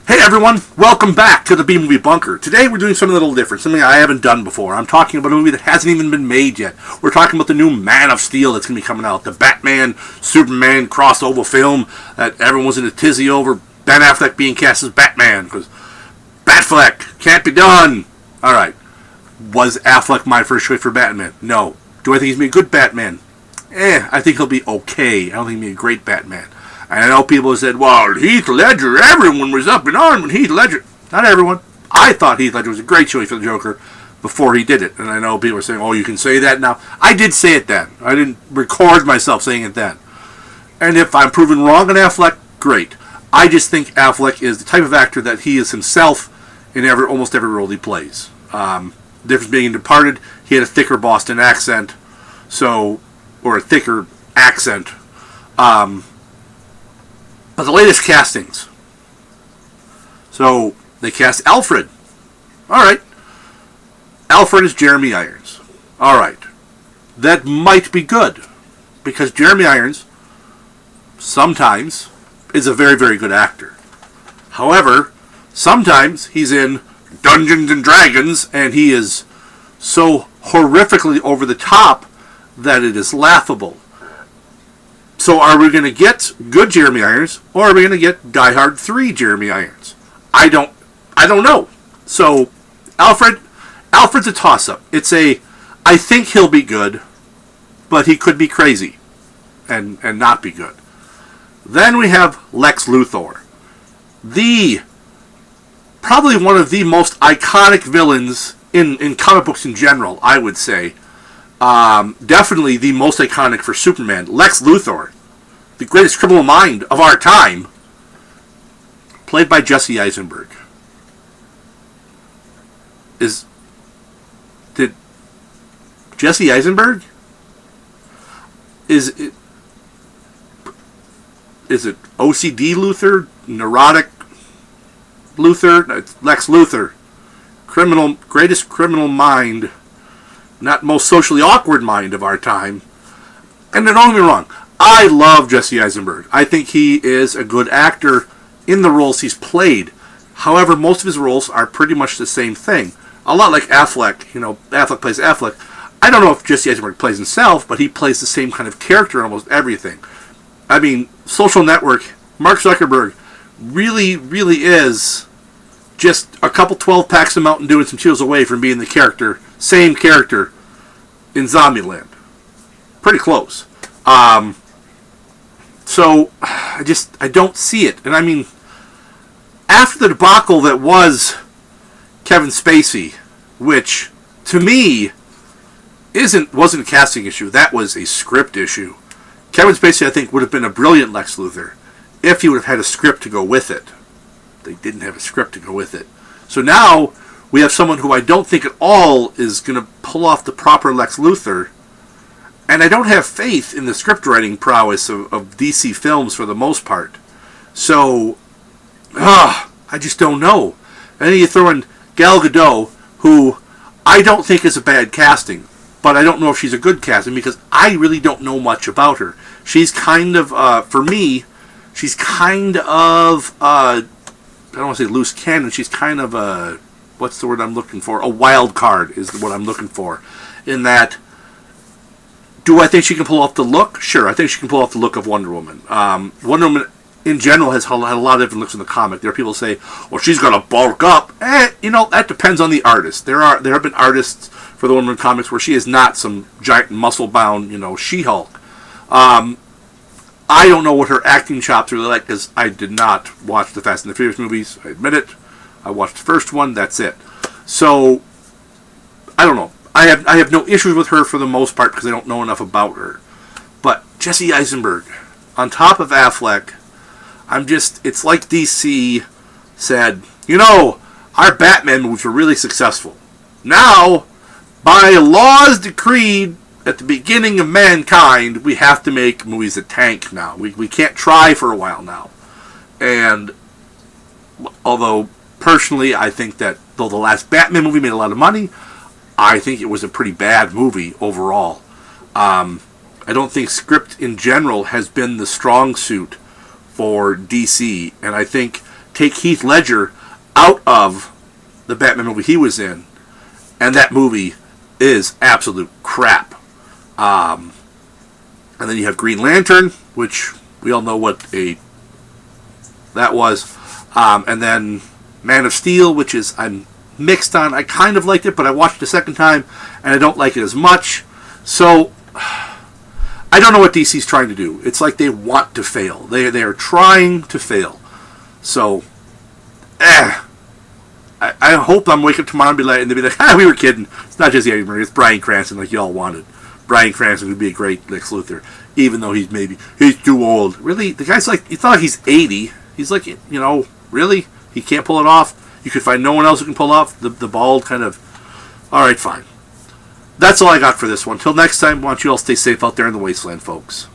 Hey everyone, welcome back to the B-Movie Bunker. Today we're doing something a little different, something I haven't done before. I'm talking about a movie that hasn't even been made yet. We're talking about the new Man of Steel that's going to be coming out. The Batman-Superman crossover film that everyone was in a tizzy over. Ben Affleck being cast as Batman, because Batfleck can't be done. Alright, was Affleck my first choice for Batman? No. Do I think he's going to be a good Batman? I think he'll be okay. I don't think he'll be a great Batman. And I know people have said, well, Heath Ledger, everyone was up in arms when Heath Ledger. Not everyone. I thought Heath Ledger was a great choice for the Joker before he did it. And I know people are saying, oh, you can say that now. I did say it then. I didn't record myself saying it then. And if I'm proven wrong on Affleck, great. I just think Affleck is the type of actor that he is himself in almost every role he plays. The difference being in Departed, he had a thicker Boston accent, or a thicker accent. But the latest castings. So, they cast Alfred. Alright. Alfred is Jeremy Irons. Alright. That might be good. Because Jeremy Irons, sometimes, is a very, very good actor. However, sometimes he's in Dungeons and Dragons, and he is so horrifically over the top that it is laughable. So are we going to get good Jeremy Irons, or are we going to get Die Hard 3 Jeremy Irons? I don't know. So Alfred's a toss-up. I think he'll be good, but he could be crazy and not be good. Then we have Lex Luthor. Probably one of the most iconic villains in comic books in general, I would say. Definitely the most iconic for Superman. Lex Luthor, the greatest criminal mind of our time, played by Jesse Eisenberg. Did Jesse Eisenberg? Is it OCD Luthor? Neurotic Luthor? No, it's Lex Luthor. Greatest criminal mind, not most socially awkward mind of our time. And don't get me wrong, I love Jesse Eisenberg. I think he is a good actor in the roles he's played. However, most of his roles are pretty much the same thing. A lot like Affleck. Affleck plays Affleck. I don't know if Jesse Eisenberg plays himself, but he plays the same kind of character in almost everything. I mean, Social Network, Mark Zuckerberg really, really is just a couple 12 packs of Mountain Dew and some Cheetos away from being the same character in Zombieland. Pretty close. So, I don't see it. And I mean, after the debacle that was Kevin Spacey, which, to me, wasn't a casting issue. That was a script issue. Kevin Spacey, I think, would have been a brilliant Lex Luthor if he would have had a script to go with it. They didn't have a script to go with it. So now, we have someone who I don't think at all is going to pull off the proper Lex Luthor. And I don't have faith in the script writing prowess of DC films for the most part. So, I just don't know. And then you throw in Gal Gadot, who I don't think is a bad casting. But I don't know if she's a good casting because I really don't know much about her. She's kind of, for me, she's kind of, I don't want to say loose cannon. She's kind of a, what's the word I'm looking for? A wild card is what I'm looking for. In that, do I think she can pull off the look? Sure, I think she can pull off the look of Wonder Woman. Wonder Woman, in general, has had a lot of different looks in the comic. There are people who say, well, she's going to bulk up. That depends on the artist. There have been artists for the Wonder Woman comics where she is not some giant muscle-bound, She-Hulk. I don't know what her acting chops are really like because I did not watch the Fast and the Furious movies. I admit it. I watched the first one. That's it. So, I don't know. I have no issues with her for the most part because I don't know enough about her. But Jesse Eisenberg, on top of Affleck, it's like DC said, our Batman movies were really successful. Now, by laws decreed at the beginning of mankind, we have to make movies that tank now. We can't try for a while now. And although, personally, I think that though the last Batman movie made a lot of money, I think it was a pretty bad movie overall. I don't think script in general has been the strong suit for DC, and I think take Heath Ledger out of the Batman movie he was in, and that movie is absolute crap. And then you have Green Lantern, which we all know what that was. And then Man of Steel, which is I'm mixed on. I kind of liked it, but I watched it a second time, and I don't like it as much. So I don't know what DC's trying to do. It's like they want to fail. They are trying to fail. So, I hope I'm waking up tomorrow and they'll be like, we were kidding. It's not just Eisenberg, it's Bryan Cranston like y'all wanted. Bryan Cranston would be a great Lex Luthor, even though he's too old. Really? The guy's like, you thought he's 80. He's like, really? He can't pull it off? You could find no one else who can pull off the bald kind of... Alright, fine. That's all I got for this one. Till next time, why don't you all stay safe out there in the wasteland, folks.